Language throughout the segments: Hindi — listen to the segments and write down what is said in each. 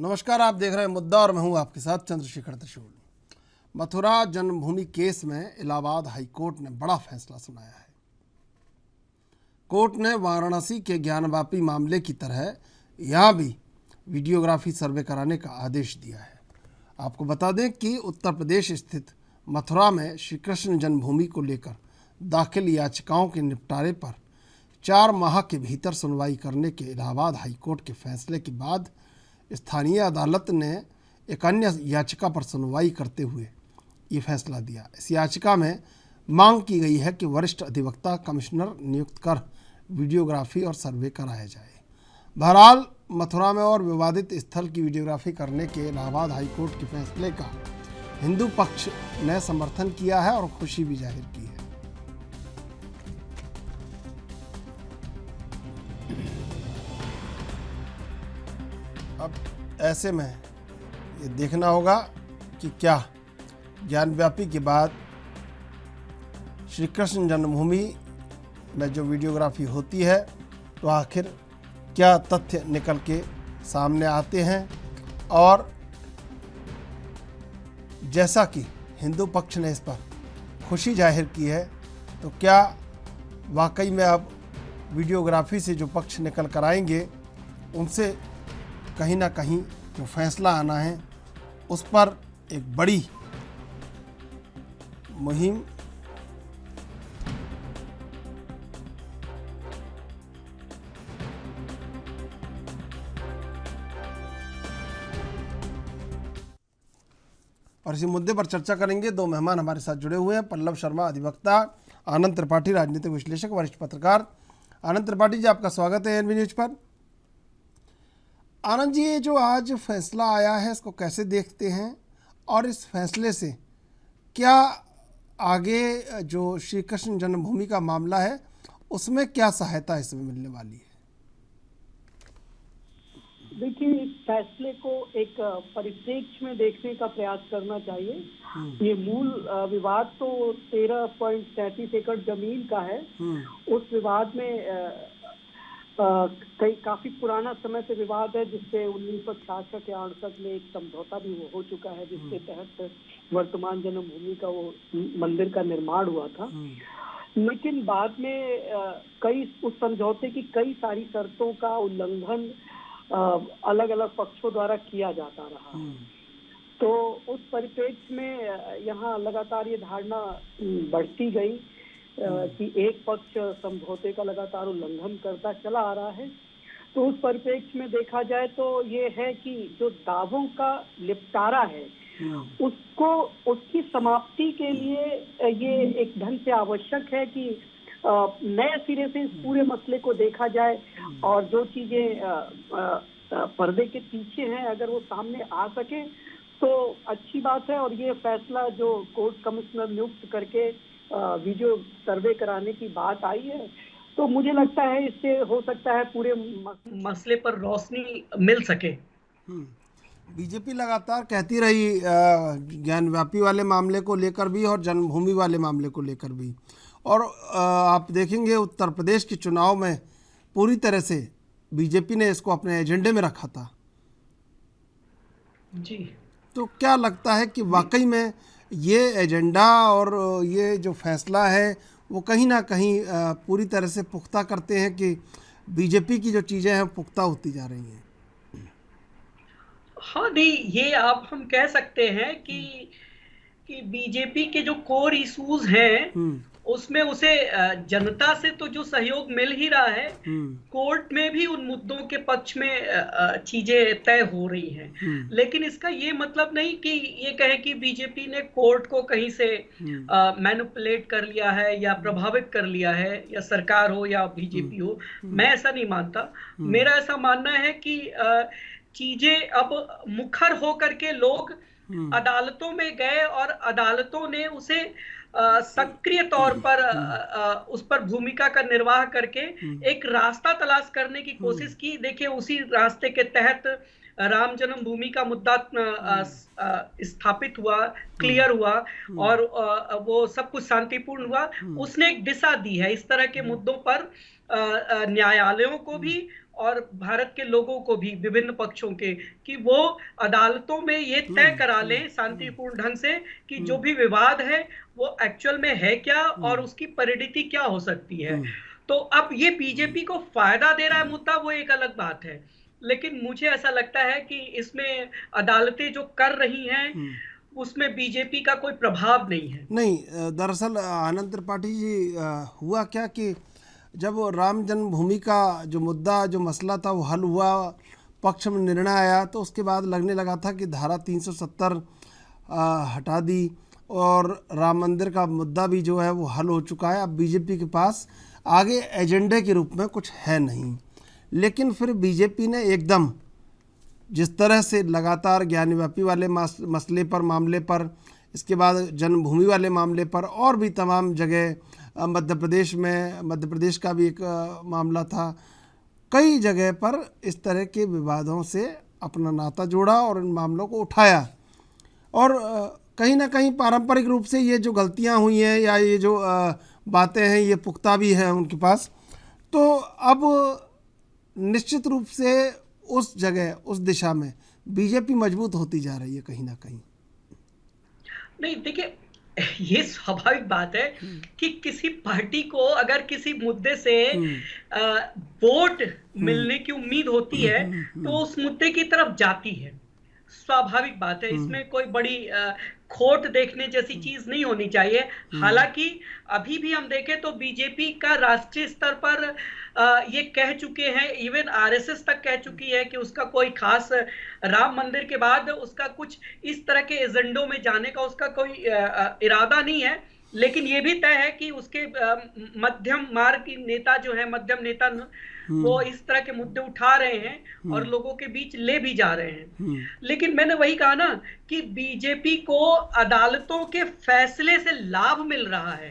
नमस्कार, आप देख रहे हैं मुद्दा और मैं हूं आपके साथ चंद्रशेखर त्रिशूल। मथुरा जन्मभूमि केस में इलाहाबाद हाईकोर्ट ने बड़ा फैसला सुनाया है। कोर्ट ने वाराणसी के ज्ञानवापी मामले की तरह यहां भी वीडियोग्राफी सर्वे कराने का आदेश दिया है। आपको बता दें कि उत्तर प्रदेश स्थित मथुरा में श्री कृष्ण जन्मभूमि को लेकर दाखिल याचिकाओं के निपटारे पर 4 माह के भीतर सुनवाई करने के इलाहाबाद हाईकोर्ट के फैसले के बाद स्थानीय अदालत ने एक अन्य याचिका पर सुनवाई करते हुए ये फैसला दिया। इस याचिका में मांग की गई है कि वरिष्ठ अधिवक्ता कमिश्नर नियुक्त कर वीडियोग्राफी और सर्वे कराया जाए। बहरहाल मथुरा में और विवादित स्थल की वीडियोग्राफी करने के इलाहाबाद हाईकोर्ट के फैसले का हिंदू पक्ष ने समर्थन किया है और खुशी भी जाहिर की है। अब ऐसे में ये देखना होगा कि क्या ज्ञानव्यापी के बाद श्री कृष्ण जन्मभूमि में जो वीडियोग्राफी होती है तो आखिर क्या तथ्य निकल के सामने आते हैं, और जैसा कि हिंदू पक्ष ने इस पर खुशी जाहिर की है तो क्या वाकई में अब वीडियोग्राफी से जो पक्ष निकल कर आएंगे उनसे कहीं ना कहीं जो फैसला आना है उस पर एक बड़ी मुहिम और इसी मुद्दे पर चर्चा करेंगे। 2 मेहमान हमारे साथ जुड़े हुए हैं। पल्लव शर्मा अधिवक्ता, आनंद त्रिपाठी राजनीतिक विश्लेषक, वरिष्ठ पत्रकार। आनंद त्रिपाठी जी, आपका स्वागत है एनबी न्यूज पर। आनंद जी, ये जो आज फैसला आया है इसको कैसे देखते हैं, और इस फैसले से क्या आगे जो श्री कृष्ण जन्मभूमि का मामला है उसमें क्या सहायता इसमें मिलने वाली है? देखिए, इस फैसले को एक परिप्रेक्ष्य में देखने का प्रयास करना चाहिए। ये मूल विवाद तो 13.37 एकड़ जमीन का है। उस विवाद में काफी पुराना समय से विवाद है, जिससे 1966 या 68 में एक समझौता भी हो चुका है, जिसके तहत वर्तमान जन्मभूमि का वो मंदिर का निर्माण हुआ था। लेकिन बाद में उस समझौते की कई सारी शर्तों का उल्लंघन अलग अलग पक्षों द्वारा किया जाता रहा। तो उस परिप्रेक्ष्य में यहाँ लगातार ये धारणा बढ़ती गई कि एक पक्ष समझौते का लगातार उल्लंघन करता चला आ रहा है। तो उस परिप्रेक्ष्य में देखा जाए तो ये है कि जो दावों का निपटारा है उसकी समाप्ति के लिए ये एक ढंग से आवश्यक है कि नए सिरे से इस पूरे मसले को देखा जाए, और जो चीजें पर्दे के पीछे हैं अगर वो सामने आ सके तो अच्छी बात है। और ये फैसला जो कोर्ट कमिश्नर नियुक्त करके वीडियो सर्वे कराने की बात आई है, तो मुझे लगता है इससे हो सकता है पूरे मसले पर रोशनी मिल सके। बीजेपी लगातार कहती रही ज्ञानव्यापी वाले मामले को लेकर भी और जन्मभूमि वाले मामले को लेकर भी, और आप देखेंगे उत्तर प्रदेश के चुनाव में पूरी तरह से बीजेपी ने इसको अपने एजेंडे में रखा था जी। तो क्या लगता है कि वाकई में ये एजेंडा और ये जो फैसला है वो कहीं ना कहीं पूरी तरह से पुख्ता करते हैं कि बीजेपी की जो चीज़ें हैं पुख्ता होती जा रही हैं? हाँ, नहीं, ये आप हम कह सकते हैं कि बीजेपी के जो कोर इश्यूज हैं उसमें उसे जनता से तो जो सहयोग मिल ही रहा है, कोर्ट में भी उन मुद्दों के पक्ष में चीजें तय हो रही हैं। लेकिन इसका ये मतलब नहीं कि ये कहे कि बीजेपी ने कोर्ट को कहीं से मैनिपुलेट कर लिया है या प्रभावित कर लिया है, या सरकार हो या बीजेपी हो। मैं ऐसा नहीं मानता। मेरा ऐसा मानना है कि चीजें अब मुखर होकर के लोग अदालतों में गए और अदालतों ने उसे सक्रिय तौर पर उस पर भूमिका का निर्वाह करके एक रास्ता तलाश करने की कोशिश की। देखिए, उसी रास्ते के तहत राम जन्मभूमि का मुद्दा स्थापित हुआ, क्लियर हुआ, और वो सब कुछ शांतिपूर्ण हुआ। उसने एक दिशा दी है। इस तरह के मुद्दों पर न्यायालयों को भी और भारत के लोगों को भी, विभिन्न पक्षों के, कि वो अदालतों में ये तय करा लें शांतिपूर्ण ढंग से कि जो भी विवाद है वो एक्चुअल में है क्या और उसकी परिणति क्या हो सकती है। तो अब ये बीजेपी को फायदा दे रहा है मुद्दा, वो एक अलग बात है, लेकिन मुझे ऐसा लगता है कि इसमें अदालतें जो कर रही हैं उसमें बीजेपी का कोई प्रभाव नहीं है। नहीं, दरअसल आनंद त्रिपाठी जी, हुआ क्या कि जब राम जन्मभूमि का जो मुद्दा, जो मसला था, वो हल हुआ, पक्ष में निर्णय आया, तो उसके बाद लगने लगा था कि धारा 370 हटा दी और राम मंदिर का मुद्दा भी जो है वो हल हो चुका है। अब बीजेपी के पास आगे एजेंडे के रूप में कुछ है नहीं। लेकिन फिर बीजेपी ने एकदम जिस तरह से लगातार ज्ञानव्यापी वाले मसले पर, मामले पर, इसके बाद जन्मभूमि वाले मामले पर, और भी तमाम जगह, मध्य प्रदेश का भी एक मामला था, कई जगह पर इस तरह के विवादों से अपना नाता जोड़ा और इन मामलों को उठाया। और कहीं ना कहीं पारंपरिक रूप से ये जो गलतियां हुई हैं या ये जो बातें हैं, ये पुख्ता भी हैं उनके पास। तो अब निश्चित रूप से उस जगह, उस दिशा में बीजेपी मजबूत होती जा रही है कहीं ना कहीं। नहीं, देखिए, ये स्वाभाविक बात है कि किसी पार्टी को अगर किसी मुद्दे से वोट मिलने की उम्मीद होती है तो उस मुद्दे की तरफ जाती है, स्वाभाविक बात है। इसमें कोई बड़ी खोट देखने जैसी चीज नहीं होनी चाहिए। हालांकि अभी भी हम देखें तो बीजेपी का राष्ट्रीय स्तर पर ये कह चुके हैं, इवन आरएसएस तक कह चुकी है कि उसका कोई खास राम मंदिर के बाद उसका कुछ इस तरह के एजेंडों में जाने का उसका कोई इरादा नहीं है। लेकिन ये भी तय है कि उसके मध्यम मार्ग की नेता जो है, मध्यम नेता, वो इस तरह के मुद्दे उठा रहे हैं और लोगों के बीच ले भी जा रहे हैं। लेकिन मैंने वही कहा ना कि बीजेपी को अदालतों के फैसले से लाभ मिल रहा है।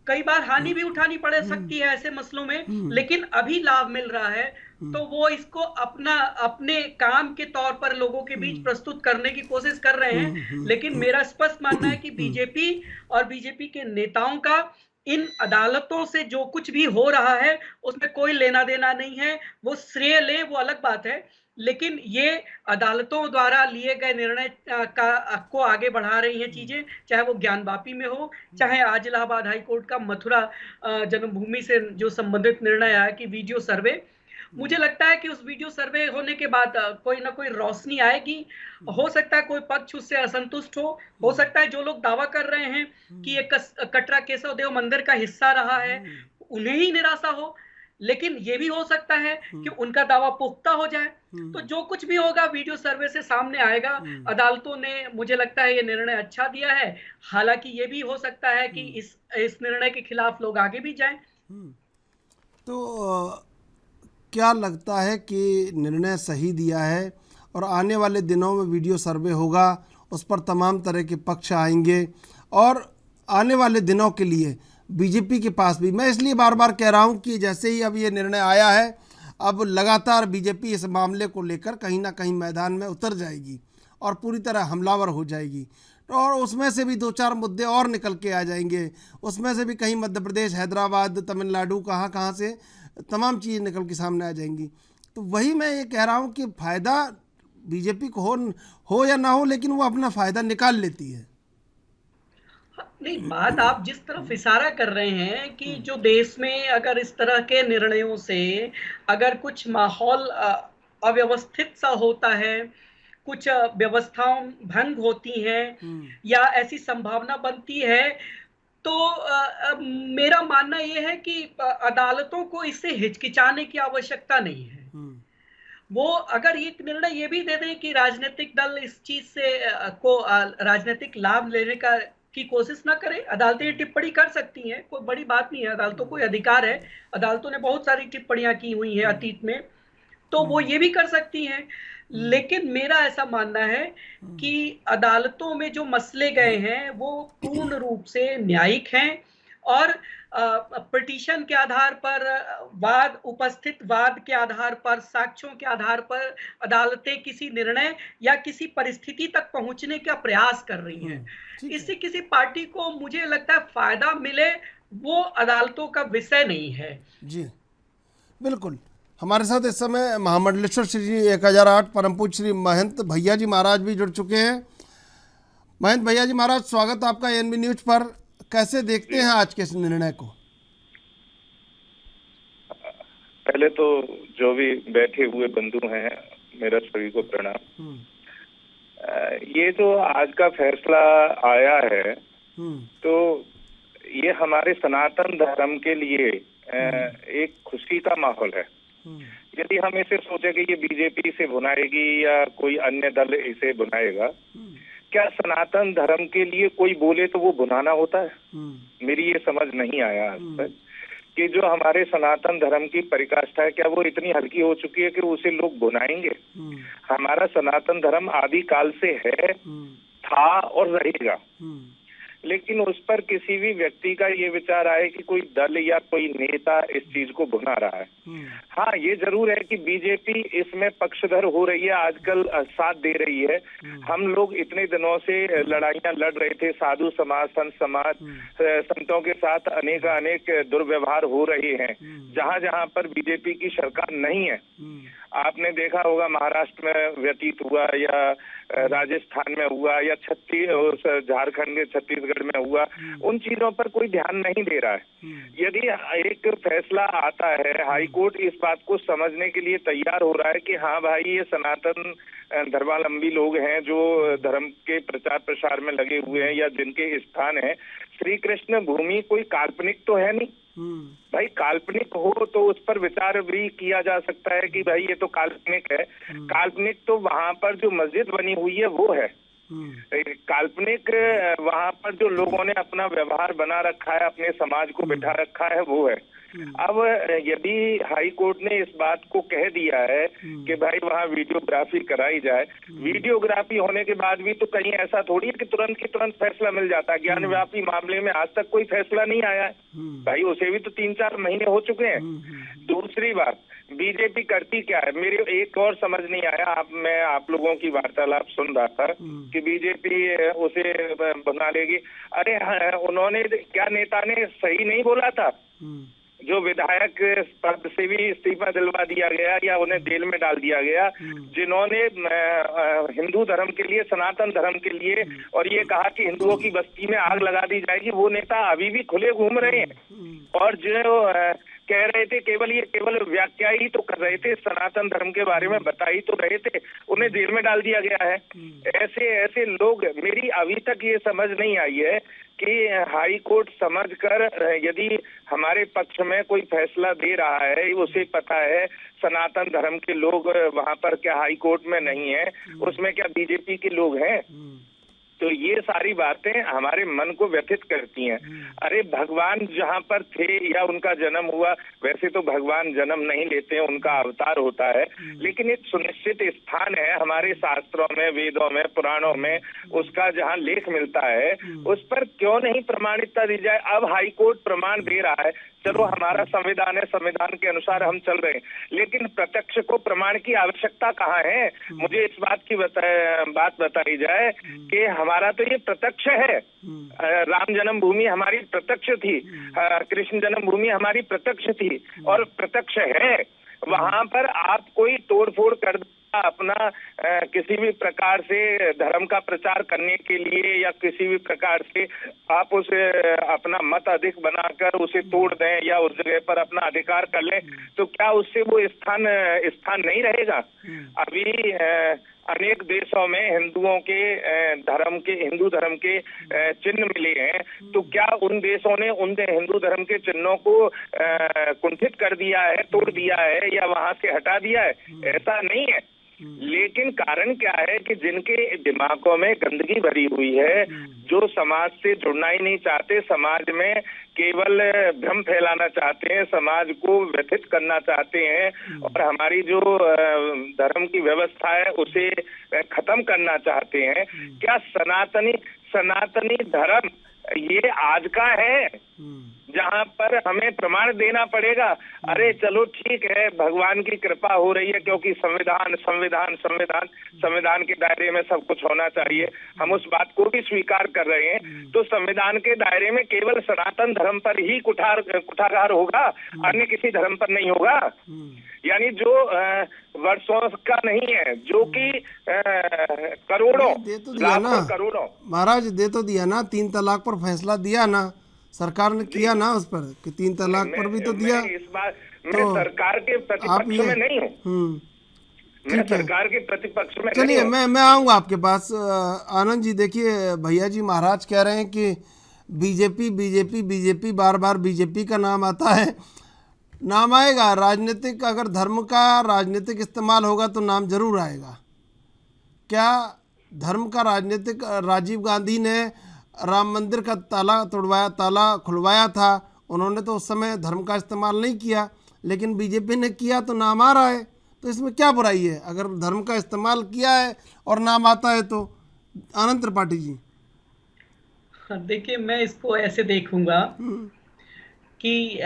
कई बार हानि भी उठानी पड़ सकती है ऐसे मसलों में, लेकिन अभी लाभ मिल रहा है, तो वो इसको अपने काम के तौर पर लोगों के बीच प्रस्तुत करने की कोशिश कर रहे हैं। लेकिन मेरा स्पष्ट मानना है कि बीजेपी और बीजेपी के नेताओं का इन अदालतों से जो कुछ भी हो रहा है उसमें कोई लेना देना नहीं है। वो श्रेय ले वो अलग बात है, लेकिन ये अदालतों द्वारा लिए गए निर्णय को आगे बढ़ा रही हैं चीजें, चाहे वो ज्ञानवापी में हो, चाहे आज इलाहाबाद हाई कोर्ट का मथुरा जन्मभूमि से जो संबंधित निर्णय आया कि वीडियो सर्वे। मुझे लगता है कि उस वीडियो सर्वे होने के बाद कोई ना कोई रोशनी आएगी। हो सकता है कोई पक्ष उससे असंतुष्ट हो सकता है जो लोग दावा कर रहे हैं कि ये कटरा केशव देव मंदिर का हिस्सा रहा है उन्हें ही निराशा हो, लेकिन ये भी हो सकता है कि उनका दावा पुख्ता हो जाए। तो जो कुछ भी होगा वीडियो सर्वे से सामने आएगा। अदालतों ने, मुझे लगता है, ये निर्णय अच्छा दिया है। हालांकि ये भी हो सकता है कि इस निर्णय के खिलाफ लोग आगे भी जाएं। तो क्या लगता है कि निर्णय सही दिया है और आने वाले दिनों में वीडियो सर्वे होगा, उस पर तमाम तरह के पक्ष आएंगे और आने वाले दिनों के लिए बीजेपी के पास भी, मैं इसलिए बार बार कह रहा हूं कि जैसे ही अब ये निर्णय आया है, अब लगातार बीजेपी इस मामले को लेकर कहीं ना कहीं मैदान में उतर जाएगी और पूरी तरह हमलावर हो जाएगी। और उसमें से भी 2-4 मुद्दे और निकल के आ जाएंगे, उसमें से भी कहीं मध्य प्रदेश, हैदराबाद, तमिलनाडु, कहाँ से तमाम चीज़ें निकल के सामने आ जाएंगी। तो वही मैं ये कह रहा हूँ कि फ़ायदा बीजेपी को हो या ना हो, लेकिन वो अपना फ़ायदा निकाल लेती है। नहीं, बात आप जिस तरफ इशारा कर रहे हैं कि जो देश में अगर इस तरह के निर्णयों से अगर कुछ माहौल अव्यवस्थित सा होता है, कुछ व्यवस्थाओं भंग होती हैं या ऐसी संभावना बनती है, तो मेरा मानना यह है कि अदालतों को इससे हिचकिचाने की आवश्यकता नहीं है। वो अगर एक निर्णय ये भी दे दें कि राजनीतिक दल इस चीज से राजनीतिक लाभ लेने की कोशिश ना करें, अदालतें टिप्पणी कर सकती हैं, कोई बड़ी बात नहीं है, अदालतों को अधिकार है। अदालतों ने बहुत सारी टिप्पणियां की हुई हैं अतीत में, तो वो ये भी कर सकती हैं। लेकिन मेरा ऐसा मानना है कि अदालतों में जो मसले गए हैं वो पूर्ण रूप से न्यायिक हैं और पिटीशन के आधार पर, उपस्थित वाद के आधार पर, साक्ष्यों के आधार पर अदालतें किसी निर्णय या किसी परिस्थिति तक पहुंचने का प्रयास कर रही हैं। इससे किसी पार्टी को, मुझे लगता है, फायदा मिले वो अदालतों का विषय नहीं है। जी बिल्कुल। हमारे साथ इस समय महामंडलेश्वर श्री 1008 परम पूज्य श्री महंत भैया जी महाराज भी जुड़ चुके हैं। महंत भैया जी महाराज, स्वागत आपका एएनबी न्यूज पर। कैसे देखते हैं आज के इस निर्णय को? पहले तो जो भी बैठे हुए बंधु हैं, मेरा सभी को प्रणाम। ये जो आज का फैसला आया है, तो ये हमारे सनातन धर्म के लिए एक खुशी का माहौल है। यदि हम इसे सोचे कि ये बीजेपी से बुनाएगी या कोई अन्य दल इसे बुनाएगा, क्या सनातन धर्म के लिए कोई बोले तो वो बुनाना होता है? मेरी ये समझ नहीं आया आज तक कि जो हमारे सनातन धर्म की परिकाष्ठा है, क्या वो इतनी हल्की हो चुकी है कि उसे लोग बुनाएंगे? हमारा सनातन धर्म आदि काल से है, था और रहेगा। लेकिन उस पर किसी भी व्यक्ति का ये विचार आए कि कोई दल या कोई नेता इस चीज को बुना रहा है। हाँ, ये जरूर है कि बीजेपी इसमें पक्षधर हो रही है, आजकल साथ दे रही है। हम लोग इतने दिनों से लड़ाइयां लड़ रहे थे, साधु समाज, संत समाज, संतों के साथ अनेक दुर्व्यवहार हो रहे हैं जहां जहां पर बीजेपी की सरकार नहीं है। आपने देखा होगा महाराष्ट्र में व्यतीत हुआ या राजस्थान में हुआ या झारखंड के छत्तीसगढ़ में हुआ, उन चीजों पर कोई ध्यान नहीं दे रहा है। यदि एक फैसला आता है, हाई कोर्ट इस बात को समझने के लिए तैयार हो रहा है कि हाँ भाई, ये सनातन धर्मावलंबी लोग हैं जो धर्म के प्रचार प्रसार में लगे हुए हैं या जिनके स्थान है, श्री कृष्ण भूमि कोई काल्पनिक तो है नहीं। भाई, काल्पनिक हो तो उस पर विचार भी किया जा सकता है कि भाई ये तो काल्पनिक है। काल्पनिक तो वहां पर जो मस्जिद बनी हुई है वो है। काल्पनिक वहां पर जो लोगों ने अपना व्यवहार बना रखा है, अपने समाज को बिठा रखा है, वो है। अब यदि हाई कोर्ट ने इस बात को कह दिया है कि भाई वहाँ वीडियोग्राफी कराई जाए, वीडियोग्राफी होने के बाद भी तो कहीं ऐसा थोड़ी है कि तुरंत की तुरंत फैसला मिल जाता है। ज्ञानव्यापी मामले में आज तक कोई फैसला नहीं आया है भाई, उसे भी तो 3-4 महीने हो चुके हैं। दूसरी बात, बीजेपी करती क्या है, मेरे एक और समझ नहीं आया। मैं आप लोगों की वार्तालाप सुन रहा था कि बीजेपी उसे बना लेगी। अरे उन्होंने क्या, नेता ने सही नहीं बोला था? जो विधायक पद से भी इस्तीफा दिलवा दिया गया या उन्हें जेल में डाल दिया गया, जिन्होंने हिंदू धर्म के लिए, सनातन धर्म के लिए और ये कहा कि हिंदुओं की बस्ती में आग लगा दी जाएगी, वो नेता अभी भी खुले घूम रहे हैं। और जो कह रहे थे केवल व्याख्या ही तो कर रहे थे, सनातन धर्म के बारे में बता ही तो रहे थे, उन्हें जेल में डाल दिया गया है। ऐसे लोग, मेरी अभी तक ये समझ नहीं आई है कि हाई कोर्ट समझकर यदि हमारे पक्ष में कोई फैसला दे रहा है, उसे पता है सनातन धर्म के लोग वहां पर क्या हाई कोर्ट में नहीं है, उसमें क्या बीजेपी के लोग हैं? तो ये सारी बातें हमारे मन को व्यथित करती हैं। अरे भगवान जहाँ पर थे या उनका जन्म हुआ, वैसे तो भगवान जन्म नहीं लेते हैं, उनका अवतार होता है, लेकिन एक सुनिश्चित स्थान है हमारे शास्त्रों में, वेदों में, पुराणों में, उसका जहाँ लेख मिलता है, उस पर क्यों नहीं प्रमाणिकता दी जाए? अब हाई कोर्ट प्रमाण दे रहा है, चलो हमारा संविधान है, संविधान के अनुसार हम चल रहे हैं, लेकिन प्रत्यक्ष को प्रमाण की आवश्यकता कहाँ है? मुझे इस बात की बात बताई जाए कि हमारा तो ये प्रत्यक्ष है। राम जन्मभूमि हमारी प्रत्यक्ष थी, कृष्ण जन्मभूमि हमारी प्रत्यक्ष थी और प्रत्यक्ष है। वहां पर आप कोई तोड़फोड़ कर अपना किसी भी प्रकार से धर्म का प्रचार करने के लिए या किसी भी प्रकार से आप उसे अपना मत अधिक बनाकर उसे तोड़ दें या उस जगह पर अपना अधिकार कर लें, तो क्या उससे वो स्थान नहीं रहेगा? अभी अनेक देशों में हिंदुओं के हिंदू धर्म के चिन्ह मिले हैं, तो क्या उन देशों ने उन हिंदू धर्म के चिन्हों को कुंठित कर दिया है, तोड़ दिया है या वहां से हटा दिया है? ऐसा नहीं है। लेकिन कारण क्या है कि जिनके दिमागों में गंदगी भरी हुई है, जो समाज से जुड़ना ही नहीं चाहते, समाज में केवल भ्रम फैलाना चाहते हैं, समाज को व्यथित करना चाहते हैं और हमारी जो धर्म की व्यवस्था है उसे खत्म करना चाहते हैं। क्या सनातनी धर्म ये आज का है जहां पर हमें प्रमाण देना पड़ेगा? अरे चलो ठीक है, भगवान की कृपा हो रही है क्योंकि संविधान के दायरे में सब कुछ होना चाहिए, हम उस बात को भी स्वीकार कर रहे हैं। तो संविधान के दायरे में केवल सनातन धर्म पर ही कुठारघात होगा, अन्य किसी धर्म पर नहीं होगा। यानी जो वर्षों का नहीं है, जो कि करोड़ों, दे तो दिया ना करोड़ों महाराज, दे तो दिया ना, 3 तलाक पर फैसला दिया ना सरकार ने, किया ना उस पर कि 3 तलाक पर भी तो दिया। इस बार मैं सरकार के प्रतिपक्ष में नहीं हूँ, मैं सरकार के प्रतिपक्ष में चलिए मैं आऊंगा आपके पास। आनंद जी देखिए, भैया जी महाराज कह रहे हैं कि बीजेपी बीजेपी बीजेपी, बार बार बीजेपी का नाम आता है। नाम आएगा, राजनीतिक, अगर धर्म का राजनीतिक इस्तेमाल होगा तो नाम जरूर आएगा। क्या धर्म का राजनीतिक, राजीव गांधी ने राम मंदिर का ताला खुलवाया था, उन्होंने तो उस समय धर्म का इस्तेमाल नहीं किया, लेकिन बीजेपी ने किया तो नाम आ रहा है। तो इसमें क्या बुराई है अगर धर्म का इस्तेमाल किया है और नाम आता है तो? आनंद त्रिपाठी जी। देखिए, मैं इसको ऐसे देखूंगा कि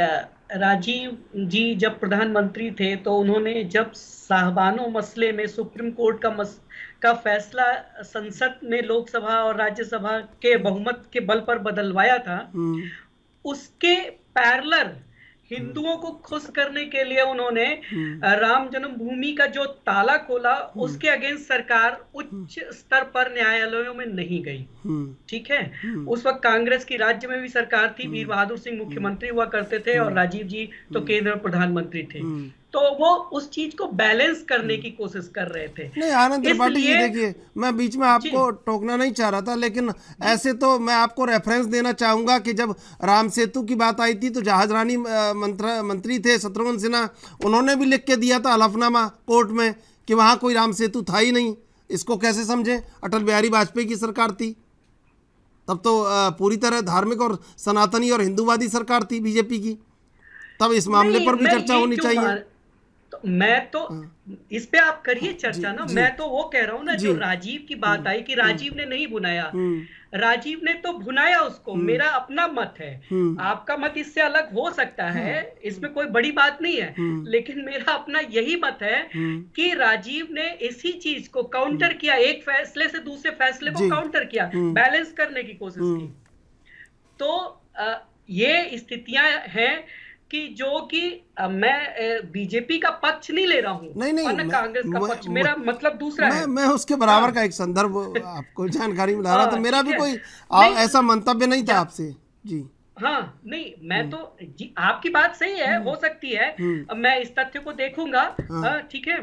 राजीव जी जब प्रधानमंत्री थे तो उन्होंने जब साहबानो मसले में सुप्रीम कोर्ट का फैसला संसद में, लोकसभा और राज्यसभा के बहुमत के बल पर बदलवाया था, उसके पैरेलल हिंदुओं को खुश करने के लिए उन्होंने राम जन्मभूमि का जो ताला खोला, उसके अगेंस्ट सरकार उच्च स्तर पर न्यायालयों में नहीं गई। ठीक है, उस वक्त कांग्रेस की राज्य में भी सरकार थी, वीर बहादुर सिंह मुख्यमंत्री हुआ करते थे और राजीव जी तो केंद्र में प्रधानमंत्री थे। तो वो उस चीज को बैलेंस करने की कोशिश कर रहे थे। नहीं आनंद त्रिपाठी जी देखिए, मैं बीच में आपको टोकना नहीं चाह रहा था, लेकिन ऐसे तो मैं आपको रेफरेंस देना चाहूंगा कि जब राम सेतु की बात आई थी तो जहाजरानी मंत्री थे शत्रुघ्न सिन्हा, उन्होंने भी लिख के दिया था हलफनामा कोर्ट में कि वहां कोई राम सेतु था ही नहीं। इसको कैसे समझे? अटल बिहारी वाजपेयी की सरकार थी, तब तो पूरी तरह धार्मिक और सनातनी और हिंदूवादी सरकार थी बीजेपी की, तब इस मामले पर भी चर्चा होनी चाहिए। तो मैं तो इस पे आप करिए चर्चा ना, मैं तो वो कह रहा हूँ ना, जो राजीव की बात आई कि राजीव ने नहीं भुनाया, राजीव ने तो भुनाया उसको, मेरा अपना मत है, आपका मत इससे अलग हो सकता है, इसमें कोई बड़ी बात नहीं है, लेकिन मेरा अपना यही मत है कि राजीव ने इसी चीज को काउंटर किया, एक फैसले से दूसरे फैसले को काउंटर किया, बैलेंस करने की कोशिश की। तो ये स्थितियां हैं कि जो कि मैं बीजेपी का पक्ष नहीं ले रहा हूँ, नहीं कांग्रेस का पक्ष, मेरा मतलब दूसरा है। मैं उसके बराबर का एक संदर्भ आपको जानकारी में ला रहा था, मेरा भी कोई ऐसा मंतव्य नहीं था आपसे जी। हाँ नहीं, मैं तो जी, आपकी बात सही है, हो सकती है, मैं इस तथ्य को देखूंगा, ठीक है,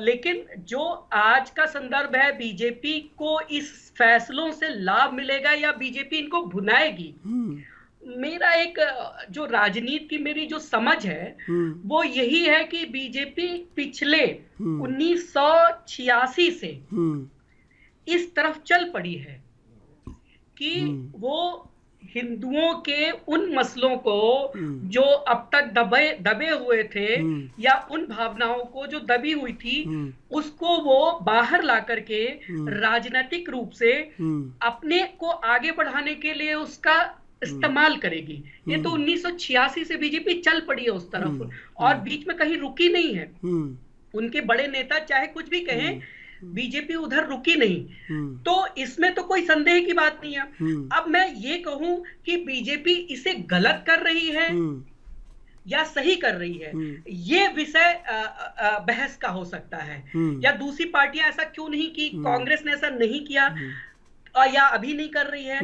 लेकिन जो आज का संदर्भ है, बीजेपी को इस फैसलों से लाभ मिलेगा या बीजेपी इनको भुनाएगी, मेरा एक जो राजनीति की मेरी जो समझ है वो यही है कि बीजेपी पिछले 1986 से इस तरफ चल पड़ी है कि वो हिंदुओं के उन मसलों को जो अब तक दबे हुए थे या उन भावनाओं को जो दबी हुई थी, उसको वो बाहर ला करके राजनीतिक रूप से अपने को आगे बढ़ाने के लिए उसका इस्तेमाल करेगी। ये तो 1986 से बीजेपी चल पड़ी है उस तरफ, और बीच में कहीं रुकी नहीं है। उनके बड़े नेता चाहे कुछ भी कहें, बीजेपी उधर रुकी नहीं, तो इसमें तो कोई संदेह की बात नहीं है। अब मैं ये कहूं कि बीजेपी इसे गलत कर रही है या सही कर रही है, ये विषय बहस का हो सकता है, या दूसरी पार्टियां ऐसा क्यों नहीं की, कांग्रेस ने ऐसा नहीं किया या अभी नहीं कर रही है,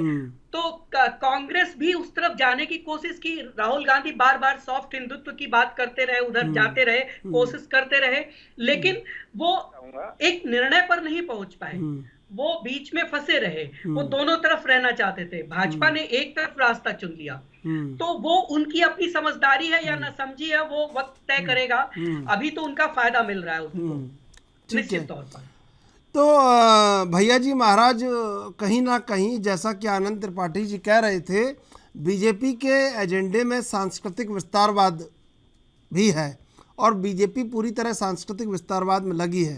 तो कांग्रेस भी उस तरफ जाने की कोशिश की। राहुल गांधी बार बार सॉफ्ट हिंदुत्व की बात करते रहे, उधर जाते रहे, कोशिश करते रहे, लेकिन वो एक निर्णय पर नहीं पहुंच पाए, वो बीच में फंसे रहे, वो दोनों तरफ रहना चाहते थे। भाजपा ने एक तरफ रास्ता चुन लिया, तो वो उनकी अपनी समझदारी है या ना समझी है, वो वक्त तय करेगा। अभी तो उनका फायदा मिल रहा है उसको निश्चित तौर पर। तो भैया जी महाराज, कहीं ना कहीं जैसा कि आनंद त्रिपाठी जी कह रहे थे, बीजेपी के एजेंडे में सांस्कृतिक विस्तारवाद भी है और बीजेपी पूरी तरह सांस्कृतिक विस्तारवाद में लगी है,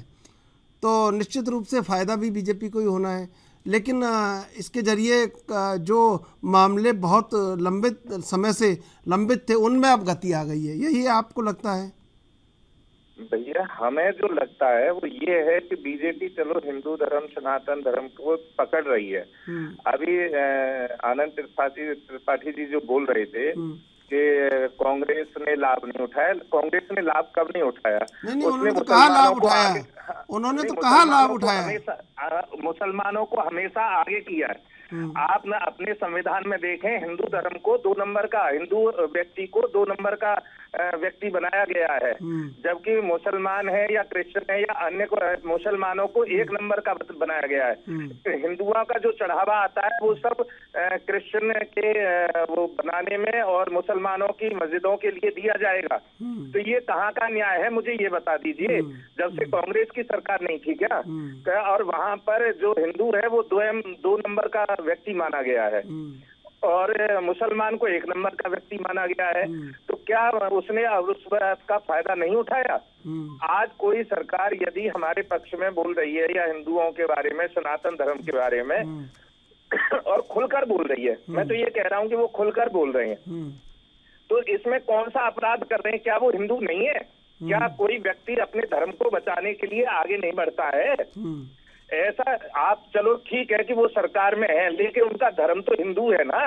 तो निश्चित रूप से फ़ायदा भी बीजेपी को ही होना है। लेकिन इसके जरिए जो मामले बहुत लंबे समय से लंबित थे, उनमें अब गति आ गई है, यही आपको लगता है? भैया, हमें जो लगता है वो ये है कि बीजेपी चलो हिंदू धर्म, सनातन धर्म को पकड़ रही है। अभी आनंद त्रिपाठी जी जो बोल रहे थे कि कांग्रेस ने लाभ नहीं उठाया। कांग्रेस ने लाभ कब नहीं उठाया? नहीं, उन्होंने तो कहा लाभ उठाया, उन्होंने तो कहा लाभ उठाया, मुसलमानों को हमेशा आगे किया है। आप ना अपने संविधान में देखें, हिंदू धर्म को 2 नंबर का, हिंदू व्यक्ति को 2 नंबर का व्यक्ति बनाया गया है, जबकि मुसलमान है या क्रिश्चियन है या अन्य मुसलमानों को 1 नंबर का बनाया गया है। हिंदुओं का जो चढ़ावा आता है वो सब क्रिश्चियन के वो बनाने में और मुसलमानों की मस्जिदों के लिए दिया जाएगा। तो ये कहाँ का न्याय है, मुझे ये बता दीजिए। जब से कांग्रेस की सरकार नहीं थी क्या, और वहां पर जो हिंदू है वो 2 नंबर का व्यक्ति माना गया है और मुसलमान को 1 नंबर का व्यक्ति माना गया है। तो क्या उसने उस बात का फायदा नहीं उठाया? आज कोई सरकार यदि हमारे पक्ष में बोल रही है या हिंदुओं के बारे में, सनातन धर्म के बारे में और खुलकर बोल रही है, मैं तो ये कह रहा हूँ कि वो खुलकर बोल रहे हैं, तो इसमें कौन सा अपराध कर रहे हैं? क्या वो हिंदू नहीं है? क्या कोई व्यक्ति अपने धर्म को बचाने के लिए आगे नहीं बढ़ता है? ऐसा आप चलो ठीक है कि वो सरकार में है, लेकिन उनका धर्म तो हिंदू है ना,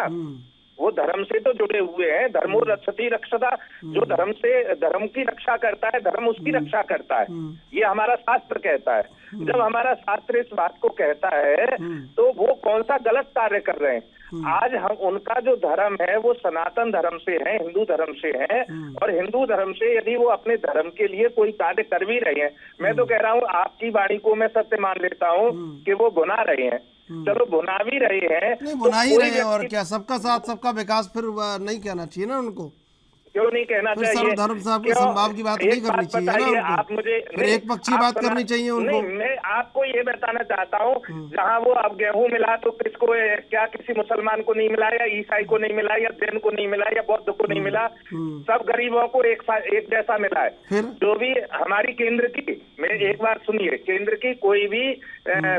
वो धर्म से तो जुड़े हुए हैं। धर्मो रक्षति रक्षता, जो धर्म से धर्म की रक्षा करता है, धर्म उसकी रक्षा करता है, ये हमारा शास्त्र कहता है। जब हमारा शास्त्र इस बात को कहता है तो वो कौन सा गलत कार्य कर रहे हैं? आज हम उनका जो धर्म है वो सनातन धर्म से है, हिंदू धर्म से है, और हिंदू धर्म से यदि वो अपने धर्म के लिए कोई कार्य कर भी रहे हैं, मैं तो कह रहा हूँ आपकी वाणी को मैं सत्य मान लेता हूँ कि वो भुना रहे हैं। चलो भुना भी रहे हैं, नहीं भुना ही रहे हैं, और क्या सबका साथ सबका विकास फिर नहीं कहना चाहिए ना उनको? क्यों नहीं कहना चाहिए? सर्वधर्म समभाव की बात नहीं करनी चाहिए ना उनको? आप मुझे एक पक्षी बात करनी चाहिए उनको? नहीं, मैं आपको ये बताना चाहता हूँ, जहाँ वो अब गेहूं मिला तो किसको, क्या किसी मुसलमान को नहीं मिला या ईसाई को नहीं मिला या जैन को नहीं मिला या बौद्ध को नहीं मिला? सब गरीबों को एक जैसा मिला है। जो भी हमारी केंद्र की, मैं एक बार सुनिए, केंद्र की कोई भी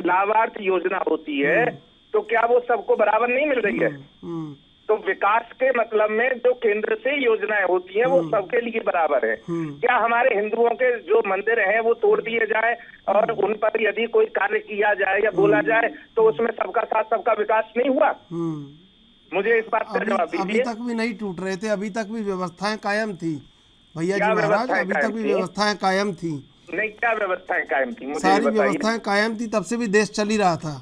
लाभार्थ योजना होती है तो क्या वो सबको बराबर नहीं मिल रही है? तो विकास के मतलब में जो केंद्र से योजनाएं होती हैं वो सबके लिए बराबर है। क्या हमारे हिंदुओं के जो मंदिर हैं वो तोड़ दिए जाए और उन पर यदि कोई कार्य किया जाए या बोला जाए तो उसमें सबका साथ सबका विकास नहीं हुआ? मुझे इस बात का जवाब दीजिए। अभी तक भी नहीं टूट रहे थे, अभी तक भी व्यवस्थाएं कायम थी भैया जी महाराज, अभी तक भी व्यवस्थाएं कायम थी। नहीं, क्या व्यवस्थाएं कायम थी? सारी व्यवस्थाएं कायम थी, तब से भी देश चल ही रहा था।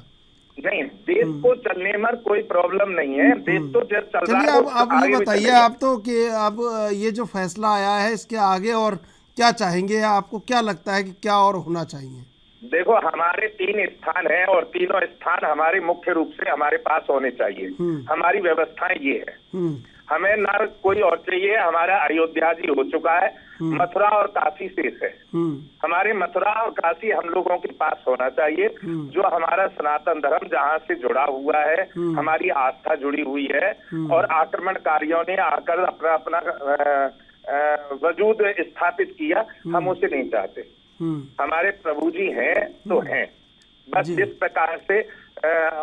नहीं, देश को चलने में कोई प्रॉब्लम नहीं है, देश तो चल रहा है। चलिए अब ये बताइए आप तो कि अब ये जो फैसला आया है इसके आगे और क्या चाहेंगे? आपको क्या लगता है कि क्या और होना चाहिए? देखो, हमारे 3 स्थान हैं और तीनों स्थान हमारे मुख्य रूप से हमारे पास होने चाहिए। हमारी व्यवस्थाएं ये है, हमें ना कोई और चाहिए। हमारा अयोध्या जी हो चुका है, मथुरा और काशी शेष है। हमारे मथुरा और काशी हम लोगों के पास होना चाहिए, जो हमारा सनातन धर्म जहाँ से जुड़ा हुआ है, हमारी आस्था जुड़ी हुई है, और आक्रमणकारियों ने आकर अपना अपना वजूद स्थापित किया, हम उसे नहीं चाहते। हमारे प्रभु जी हैं तो हैं, बस जिस प्रकार से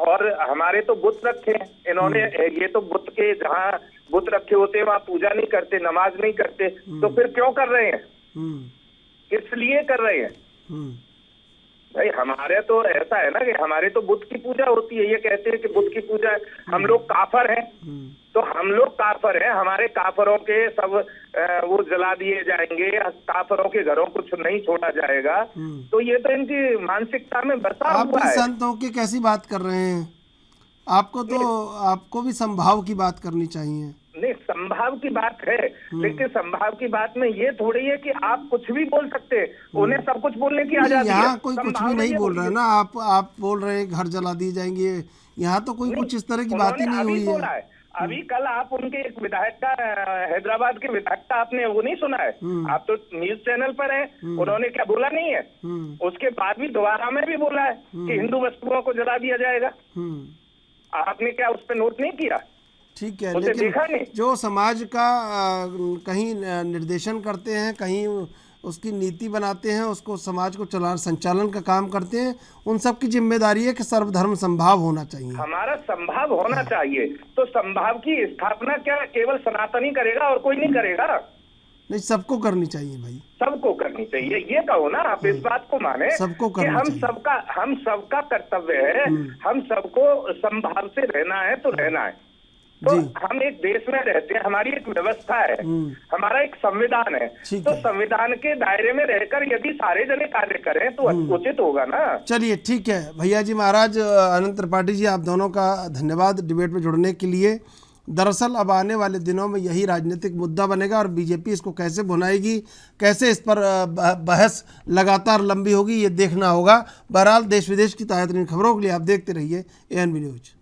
और हमारे तो बुत रखे हैं इन्होंने, ये तो बुत के जहाँ बुत रखे होते हैं वहाँ पूजा नहीं करते, नमाज नहीं करते, तो फिर क्यों कर रहे हैं? किस लिए कर रहे हैं? भाई हमारे तो ऐसा है ना कि हमारे तो बुत की पूजा होती है, ये कहते हैं कि बुत की पूजा है, हम लोग काफर हैं, तो हम लोग काफर हैं, हमारे काफरों के सब वो जला दिए जाएंगे, काफरों के घरों कुछ नहीं छोड़ा जाएगा, तो ये तो इनकी मानसिकता में बसा हुआ है। संतों की कैसी बात कर रहे हैं? आपको भी संभाव की बात करनी चाहिए। नहीं, संभाव की बात है, लेकिन संभाव की बात में ये थोड़ी है कि आप कुछ भी बोल सकते हैं, उन्हें सब कुछ बोलने की आजादी है। यहाँ कोई कुछ भी नहीं बोल रहा है ना, आप बोल रहे हैं घर जला दिए जाएंगे, यहाँ तो कोई कुछ इस तरह की बात ही नहीं हुई है। अभी कल आप उनके एक विधायक का, हैदराबाद के विधायक का आपने वो नहीं सुना है? आप तो न्यूज चैनल पर हैं, उन्होंने क्या बोला नहीं है? उसके बाद भी दोबारा में भी बोला है कि हिंदू वस्तुओं को जला दिया जाएगा। आपने क्या उस पर नोट नहीं किया? ठीक है, लेकिन जो समाज का कहीं निर्देशन करते हैं, कहीं उसकी नीति बनाते हैं, उसको समाज को संचालन का काम करते हैं, उन सब की जिम्मेदारी है कि सर्वधर्म संभाव होना चाहिए। हमारा संभाव होना चाहिए, तो संभाव की स्थापना क्या केवल सनातनी करेगा और कोई नहीं करेगा? नहीं, सबको करनी चाहिए भाई, सबको करनी चाहिए, ये कहो ना आप, इस बात को माने सबको कि हम सबका कर्तव्य है, हम सबको संभाव से रहना है तो रहना है। तो हम एक देश में रहते हैं, हमारी एक व्यवस्था है, हमारा एक संविधान है, तो संविधान के दायरे में रहकर यदि सारे जने कार्य करें तो उचित होगा ना। चलिए ठीक है भैया जी। महाराज अनंत त्रिपाठी जी, आप दोनों का धन्यवाद डिबेट में जुड़ने के लिए। दरअसल अब आने वाले दिनों में यही राजनीतिक मुद्दा बनेगा और बीजेपी इसको कैसे भुनाएगी, कैसे इस पर बहस लगातार लंबी होगी, ये देखना होगा। बहरहाल देश विदेश की ताज़ा तरीन खबरों के लिए आप देखते रहिए ANB न्यूज।